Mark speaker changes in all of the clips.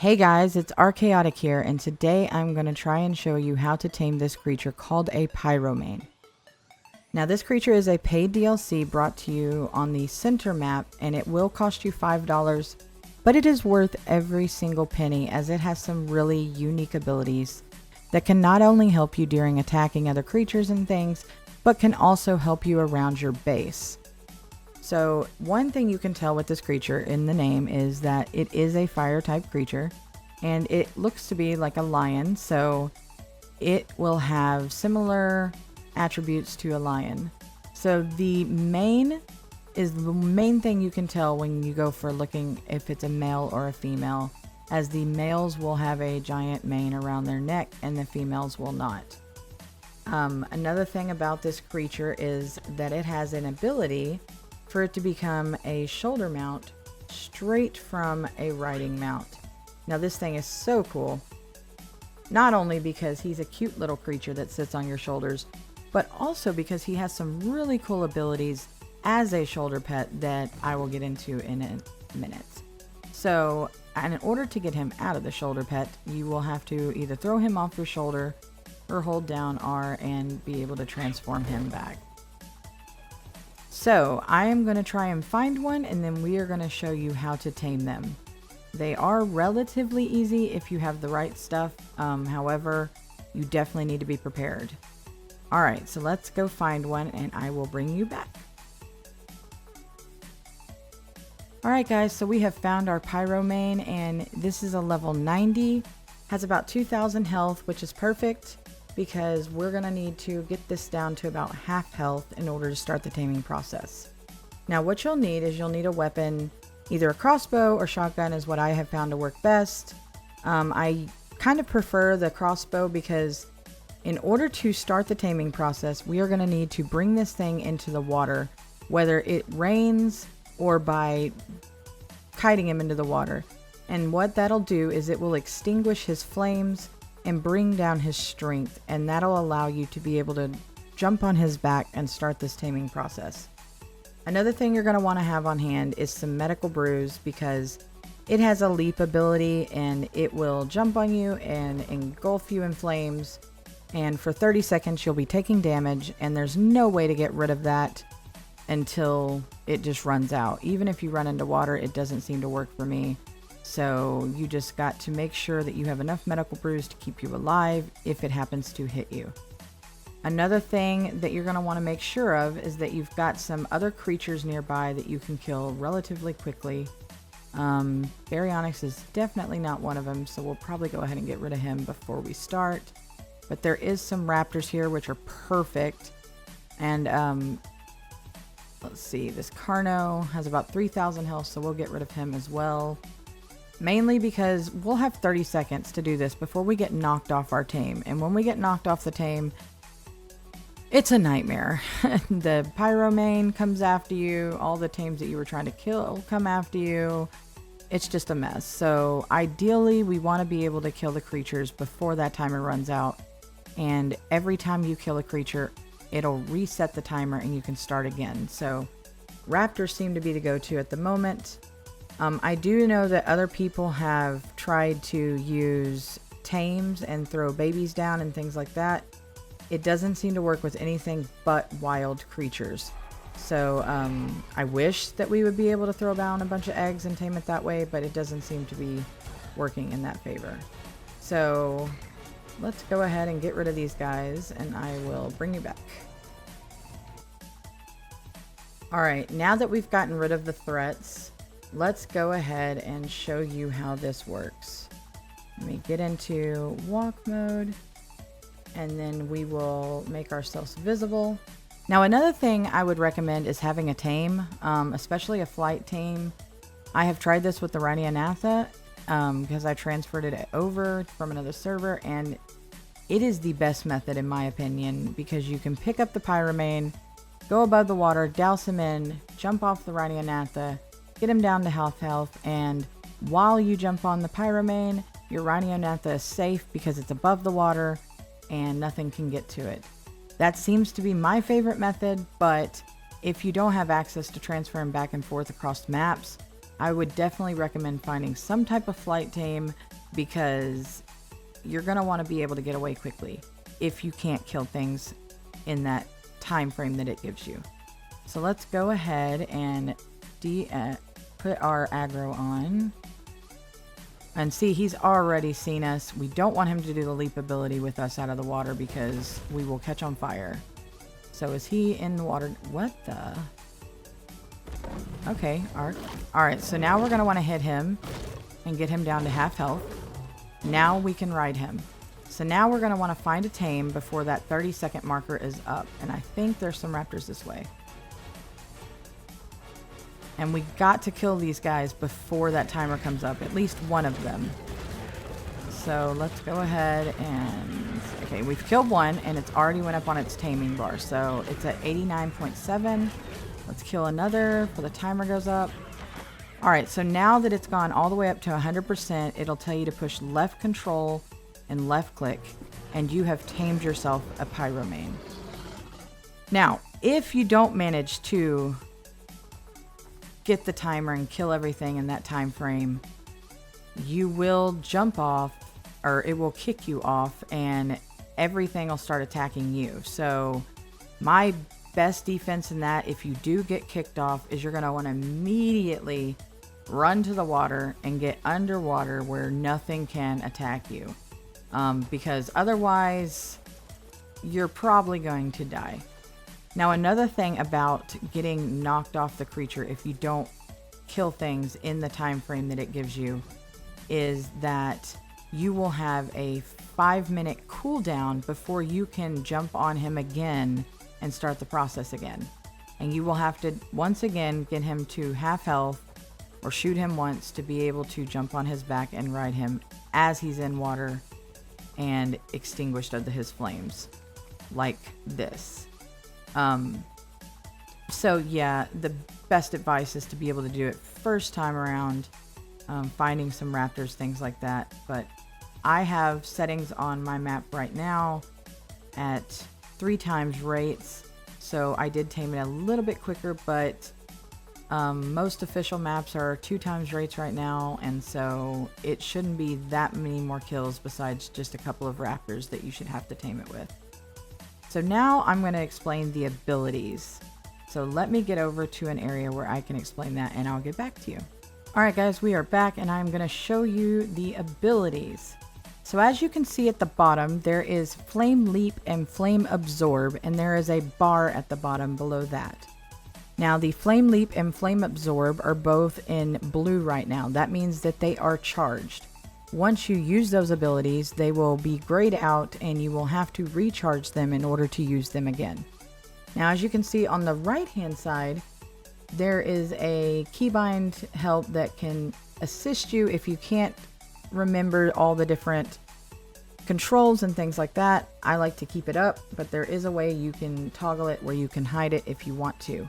Speaker 1: Hey guys, it's ARKayotic here, and today I'm going to try and show you how to tame this creature called a Pyromane. Now this creature is a paid DLC brought to you on the center map, and it will cost you $5, but it is worth every single penny as it has some really unique abilities that can not only help you during attacking other creatures and things, but can also help you around your base. So one thing you can tell with this creature in the name is that it is a fire type creature, and it looks to be like a lion, so it will have similar attributes to a lion. So the mane is the main thing you can tell when you go for looking if it's a male or a female, as the males will have a giant mane around their neck and the females will not. Another thing about this creature is that it has an ability for it to become a shoulder mount straight from a riding mount. Now this thing is so cool, not only because he's a cute little creature that sits on your shoulders, but also because he has some really cool abilities as a shoulder pet that I will get into in a minute. So in order to get him out of the shoulder pet, you will have to either throw him off your shoulder or hold down R and be able to transform him back. So I am going to try and find one, and then we are going to show you how to tame them. They are relatively easy if you have the right stuff. However, you definitely need to be prepared. Alright, so let's go find one and I will bring you back. Alright guys, so we have found our Pyromane, and this is a level 90. Has about 2,000 health, which is perfect, because we're going to need to get this down to about half health in order to start the taming process. Now what you'll need is you'll need a weapon, either a crossbow or shotgun is what I have found to work best. I kind of prefer the crossbow because in order to start the taming process, we are going to need to bring this thing into the water, whether it rains or by kiting him into the water. And what that'll do is it will extinguish his flames and bring down his strength, and that'll allow you to be able to jump on his back and start this taming process. Another thing you're going to want to have on hand is some medical brews, because it has a leap ability and it will jump on you and engulf you in flames, and for 30 seconds you'll be taking damage, and there's no way to get rid of that until it just runs out. Even if you run into water, it doesn't seem to work for me. So you just got to make sure that you have enough medical brews to keep you alive if it happens to hit you. Another thing that you're going to want to make sure of is that you've got some other creatures nearby that you can kill relatively quickly. Baryonyx is definitely not one of them, so we'll probably go ahead and get rid of him before we start. But there is some raptors here which are perfect. And let's see, this Carno has about 3,000 health, so we'll get rid of him as well. Mainly because we'll have 30 seconds to do this before we get knocked off our tame. And when we get knocked off the tame, it's a nightmare. The Pyromane comes after you. All the tames that you were trying to kill come after you. It's just a mess. So ideally, we want to be able to kill the creatures before that timer runs out. And every time you kill a creature, it'll reset the timer and you can start again. So raptors seem to be the go-to at the moment. I do know that other people have tried to use tames and throw babies down and things like that. It doesn't seem to work with anything but wild creatures. So I wish that we would be able to throw down a bunch of eggs and tame it that way, but it doesn't seem to be working in that favor. So let's go ahead and get rid of these guys, and I will bring you back. Alright, now that we've gotten rid of the threats, let's go ahead and show you how this works. Let me get into walk mode, and then we will make ourselves visible. Now another thing I would recommend is having a tame, especially a flight tame. I have tried this with the Rhinianatha because I transferred it over from another server, and it is the best method in my opinion, because you can pick up the Pyromane, go above the water, douse him in, jump off the Rhinianatha, get him down to half health, and while you jump on the Pyromane, your Rhinianatha is safe because it's above the water and nothing can get to it. That seems to be my favorite method, but if you don't have access to transfer him back and forth across maps, I would definitely recommend finding some type of flight tame because you're going to want to be able to get away quickly if you can't kill things in that time frame that it gives you. So let's go ahead and put our aggro on. And see, he's already seen us. We don't want him to do the leap ability with us out of the water because we will catch on fire. So is he in the water? What the? Okay, Ark. Alright, so now we're going to want to hit him and get him down to half health. Now we can ride him. So now we're going to want to find a tame before that 30-second marker is up. And I think there's some raptors this way. And we got to kill these guys before that timer comes up. At least one of them. So let's go ahead and... Okay, we've killed one and it's already went up on its taming bar. So it's at 89.7. Let's kill another before the timer goes up. Alright, so now that it's gone all the way up to 100%, it'll tell you to push left control and left click. And you have tamed yourself a Pyromane. Now, if you don't manage to get the timer and kill everything in that time frame, you will jump off, or it will kick you off, and everything will start attacking you. So my best defense in that, if you do get kicked off, is you're going to want to immediately run to the water and get underwater where nothing can attack you, because otherwise you're probably going to die. Now, another thing about getting knocked off the creature if you don't kill things in the time frame that it gives you is that you will have a 5-minute cooldown before you can jump on him again and start the process again. And you will have to, once again, get him to half health or shoot him once to be able to jump on his back and ride him as he's in water and extinguished under his flames. Like this. So yeah, the best advice is to be able to do it first time around, finding some raptors, things like that. But I have settings on my map right now at 3 times rates. So I did tame it a little bit quicker, but most official maps are 2 times rates right now. And so it shouldn't be that many more kills besides just a couple of raptors that you should have to tame it with. So now I'm going to explain the abilities. So let me get over to an area where I can explain that and I'll get back to you. Alright guys, we are back and I'm going to show you the abilities. So as you can see at the bottom, there is Flame Leap and Flame Absorb, and there is a bar at the bottom below that. Now the Flame Leap and Flame Absorb are both in blue right now. That means that they are charged. Once you use those abilities, they will be grayed out and you will have to recharge them in order to use them again. Now, as you can see on the right hand side, there is a keybind help that can assist you if you can't remember all the different controls and things like that. I like to keep it up, but there is a way you can toggle it where you can hide it if you want to.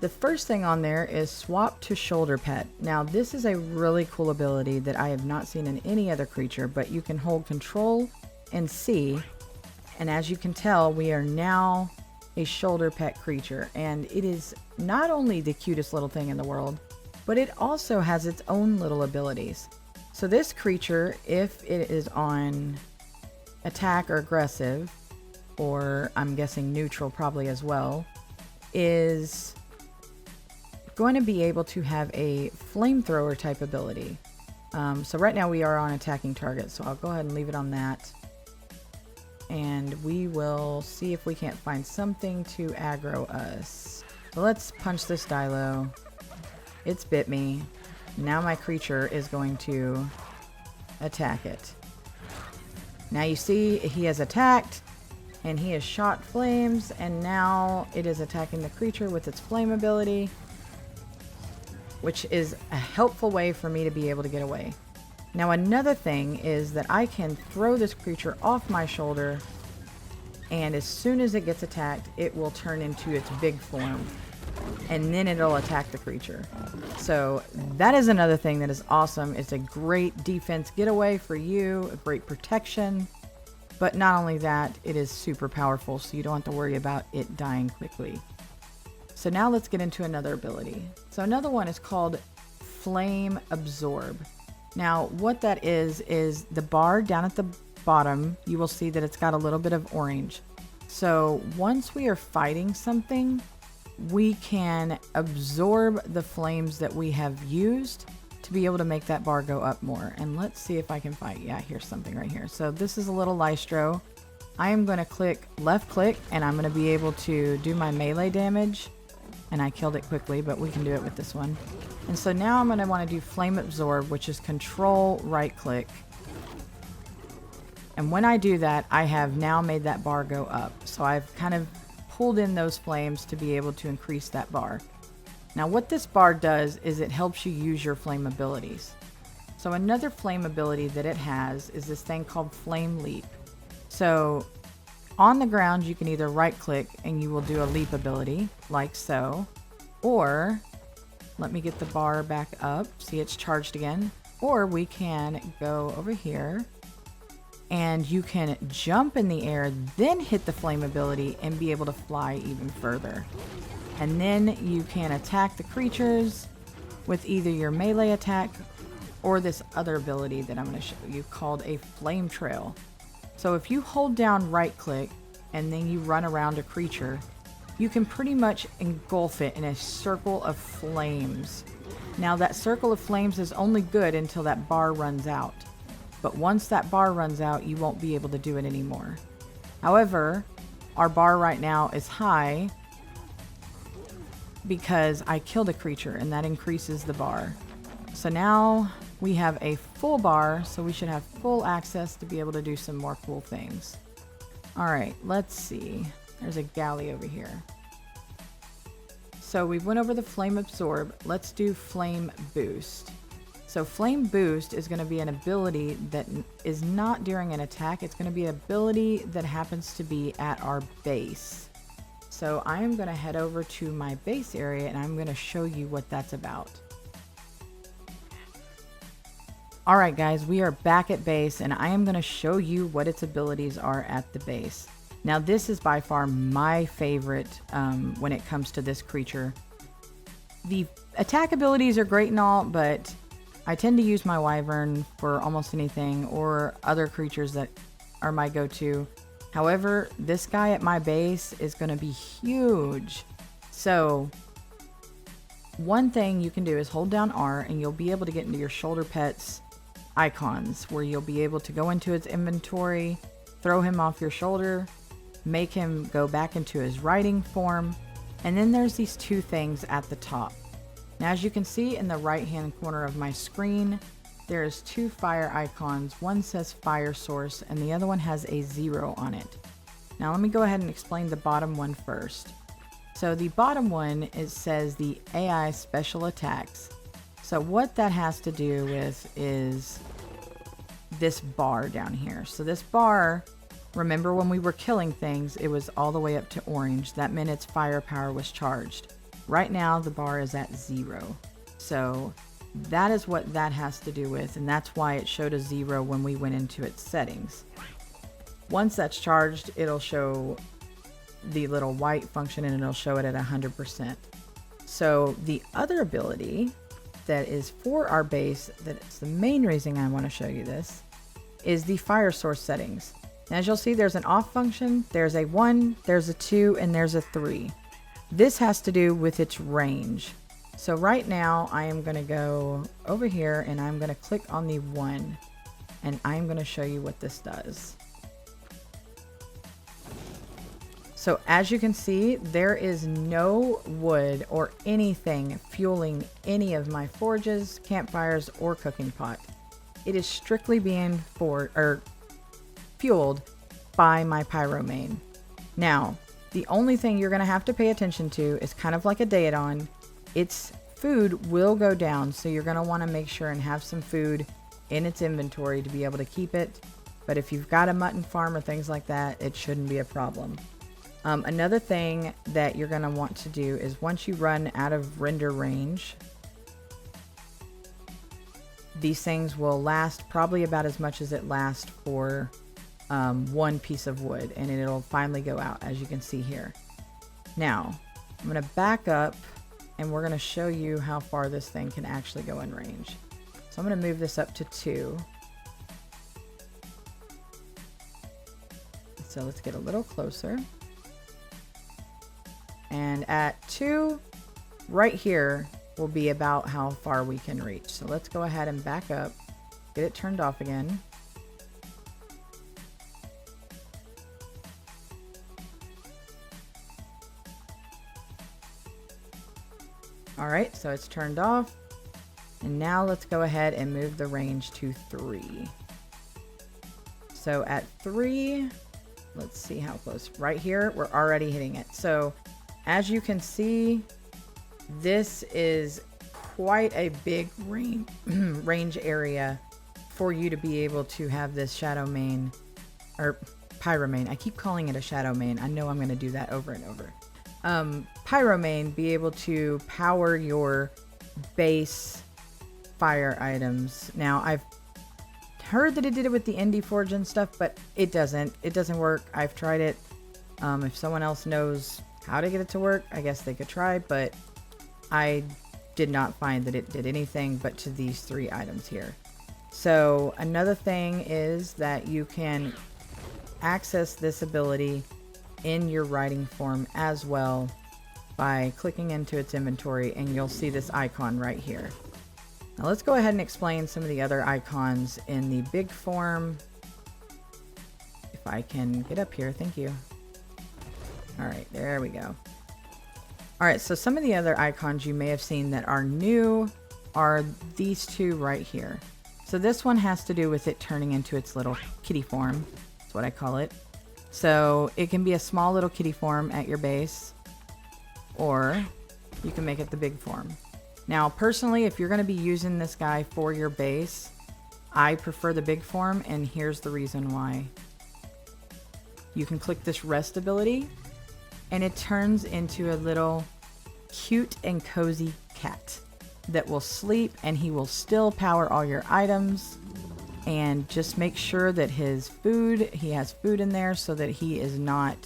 Speaker 1: The first thing on there is swap to shoulder pet. Now this is a really cool ability that I have not seen in any other creature, but you can hold control and C, and as you can tell, we are now a shoulder pet creature, and it is not only the cutest little thing in the world, but it also has its own little abilities. So this creature, if it is on attack or aggressive, or I'm guessing neutral probably as well, is going to be able to have a flamethrower type ability. So right now we are on attacking target, so I'll go ahead and leave it on that. And we will see if we can't find something to aggro us. So let's punch this Dilo. It's bit me. Now my creature is going to attack it. Now you see he has attacked and he has shot flames, and now it is attacking the creature with its flame ability, which is a helpful way for me to be able to get away. Now another thing is that I can throw this creature off my shoulder, and as soon as it gets attacked, it will turn into its big form, and then it'll attack the creature. So that is another thing that is awesome. It's a great defense getaway for you, a great protection, but not only that, it is super powerful, so you don't have to worry about it dying quickly. So now let's get into another ability. So another one is called Flame Absorb. Now, what that is the bar down at the bottom, you will see that it's got a little bit of orange. So once we are fighting something, we can absorb the flames that we have used to be able to make that bar go up more. And let's see if I can fight. Yeah, here's something right here. So this is a little Lystro. I am going to click left click and I'm going to be able to do my melee damage. And I killed it quickly, but we can do it with this one. And so now I'm going to want to do flame absorb, which is control right click. And when I do that, I have now made that bar go up. So I've kind of pulled in those flames to be able to increase that bar. Now what this bar does is it helps you use your flame abilities. So another flame ability that it has is this thing called Flame Leap. So on the ground, you can either right click and you will do a leap ability like so, or let me get the bar back up. See, it's charged again. Or we can go over here and you can jump in the air, then hit the flame ability and be able to fly even further. And then you can attack the creatures with either your melee attack or this other ability that I'm going to show you called a flame trail. So if you hold down right click and then you run around a creature, you can pretty much engulf it in a circle of flames. Now that circle of flames is only good until that bar runs out. But once that bar runs out, you won't be able to do it anymore. However, our bar right now is high because I killed a creature and that increases the bar. So now we have a full bar, so we should have full access to be able to do some more cool things. All right, let's see. There's a galley over here. So we went over the flame absorb. Let's do flame boost. So flame boost is going to be an ability that is not during an attack. It's going to be an ability that happens to be at our base. So I am going to head over to my base area and I'm going to show you what that's about. All right, guys, we are back at base and I am going to show you what its abilities are at the base. Now, this is by far my favorite when it comes to this creature. The attack abilities are great and all, but I tend to use my wyvern for almost anything or other creatures that are my go-to. However, this guy at my base is going to be huge. So one thing you can do is hold down R and you'll be able to get into your shoulder pets icons where you'll be able to go into its inventory, throw him off your shoulder, make him go back into his riding form. And then there's these two things at the top. Now, as you can see in the right hand corner of my screen, there's two fire icons. One says fire source and the other one has a 0 on it. Now let me go ahead and explain the bottom one first. So the bottom one, it says the AI special attacks. So what that has to do with is this bar down here. So this bar, remember when we were killing things, it was all the way up to orange. That meant its firepower was charged. Right now, the bar is at 0. So that is what that has to do with, and that's why it showed a 0 when we went into its settings. Once that's charged, it'll show the little white function and it'll show it at 100%. So the other ability that is for our base, that's the main reason I want to show you this, is the fire source settings. And as you'll see, there's an off function, there's a 1, there's a 2, and there's a 3. This has to do with its range. So right now I am going to go over here and I'm going to click on the 1 and I'm going to show you what this does. So as you can see, there is no wood or anything fueling any of my forges, campfires, or cooking pot. It is strictly being fueled by my Pyromane. Now, the only thing you're going to have to pay attention to is kind of like a Daedon. Its food will go down, so you're going to want to make sure and have some food in its inventory to be able to keep it. But if you've got a mutton farm or things like that, it shouldn't be a problem. Another thing that you're going to want to do is once you run out of render range, these things will last probably about as much as it lasts for one piece of wood, and it'll finally go out, as you can see here. Now, I'm going to back up and we're going to show you how far this thing can actually go in range. So I'm going to move this up to 2. So let's get a little closer. And at 2, right here will be about how far we can reach. So let's go ahead and back up, get it turned off again. All right, so it's turned off. And now let's go ahead and move the range to 3. So at 3, let's see how close. Right here, we're already hitting it. So as you can see, this is quite a big range area for you to be able to have this shadow mane, or Pyromain. I keep calling it a shadow mane. I know I'm going to do that over and over. Pyromane, be able to power your base fire items. Now, I've heard that it did it with the Indie Forge and stuff, but it doesn't work. I've tried it. If someone else knows how to get it to work, I guess they could try, but I did not find that it did anything but to these 3 items here. So another thing is that you can access this ability in your writing form as well by clicking into its inventory, and you'll see this icon right here. Now let's go ahead and explain some of the other icons in the big form. If I can get up here, thank you. All right, there we go. All right, so some of the other icons you may have seen that are new are these 2 right here. So this one has to do with it turning into its little kitty form. That's what I call it. So it can be a small little kitty form at your base, or you can make it the big form. Now, personally, if you're going to be using this guy for your base, I prefer the big form, and here's the reason why. You can click this rest ability, and it turns into a little cute and cozy cat that will sleep, and he will still power all your items. And just make sure that he has food in there so that he is not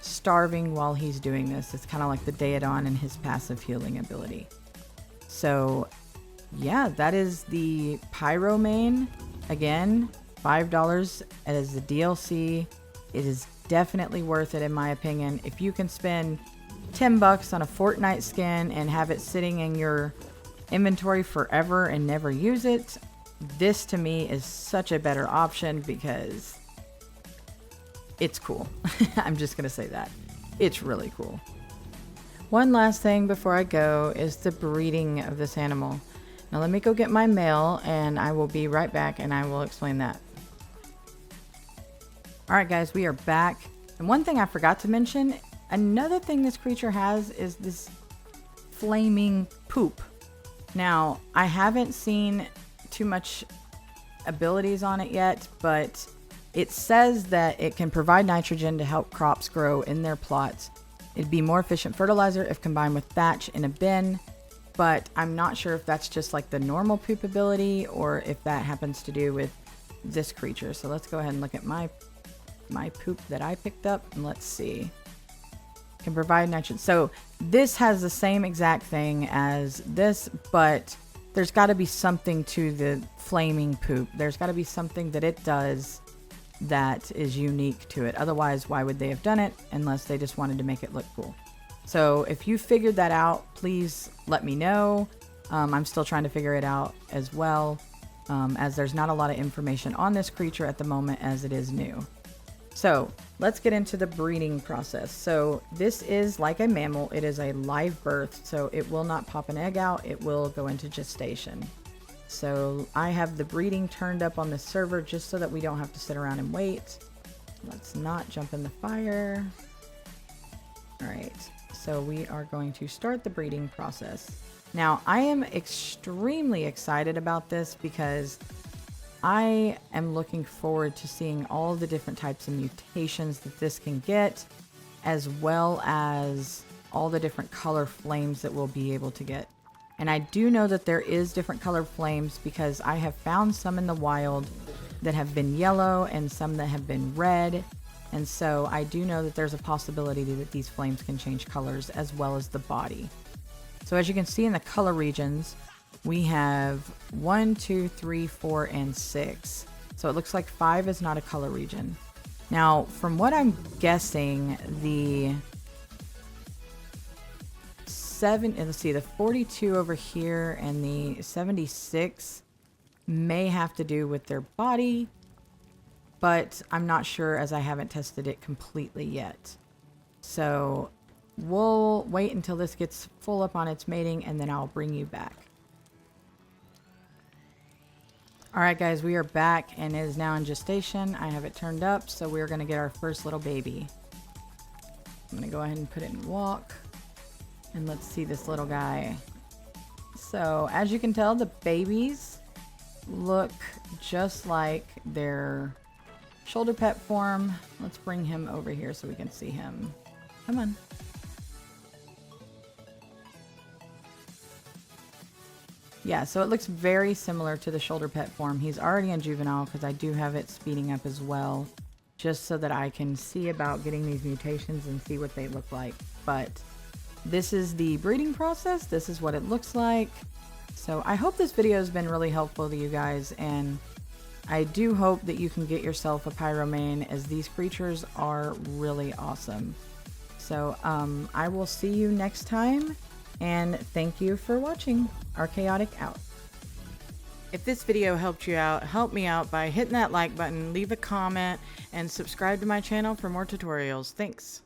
Speaker 1: starving while he's doing this. It's kind of like the Daedon and his passive healing ability. So yeah, that is the Pyromane. Again, $5 as the DLC. It is definitely worth it in my opinion. If you can spend $10 on a Fortnite skin and have it sitting in your inventory forever and never use it, this to me is such a better option because it's cool. I'm just gonna say that. It's really cool. One last thing before I go is the breeding of this animal. Now let me go get my mail and I will be right back and I will explain that. Alright guys, we are back. And one thing I forgot to mention, another thing this creature has is this flaming poop. Now, I haven't seen too much abilities on it yet, but it says that it can provide nitrogen to help crops grow in their plots. It'd be more efficient fertilizer if combined with thatch in a bin, but I'm not sure if that's just like the normal poop ability or if that happens to do with this creature. So let's go ahead and look at my poop that I picked up and let's see. Can provide nitrogen. So this has the same exact thing as this, but there's got to be something to the flaming poop. There's got to be something that it does that is unique to it. Otherwise, why would they have done it unless they just wanted to make it look cool? So if you figured that out, please let me know. I'm still trying to figure it out as well, as there's not a lot of information on this creature at the moment as it is new. So let's get into the breeding process. So this is like a mammal. It is a live birth, so it will not pop an egg out. It will go into gestation. So I have the breeding turned up on the server just so that we don't have to sit around and wait. Let's not jump in the fire. All right, so we are going to start the breeding process. Now I am extremely excited about this because I am looking forward to seeing all the different types of mutations that this can get, as well as all the different color flames that we'll be able to get. And I do know that there is different colored flames because I have found some in the wild that have been yellow and some that have been red. And so I do know that there's a possibility that these flames can change colors as well as the body. So as you can see in the color regions, we have 1, 2, 3, 4, and 6. So it looks like 5 is not a color region. Now, from what I'm guessing, the the 42 over here and the 76 may have to do with their body, but I'm not sure as I haven't tested it completely yet. So we'll wait until this gets full up on its mating and then I'll bring you back. Alright guys, we are back and it is now in gestation. I have it turned up, so we're going to get our first little baby. I'm going to go ahead and put it in walk. And let's see this little guy. So as you can tell, the babies look just like their shoulder pet form. Let's bring him over here so we can see him. Come on. Yeah, so it looks very similar to the shoulder pet form. He's already in juvenile because I do have it speeding up as well, just so that I can see about getting these mutations and see what they look like. But this is the breeding process. This is what it looks like. So I hope this video has been really helpful to you guys, and I do hope that you can get yourself a Pyromane, as these creatures are really awesome. So I will see you next time, and thank you for watching. ARKayotic out. If this video helped you out, help me out by hitting that like button, leave a comment, and subscribe to my channel for more tutorials. Thanks.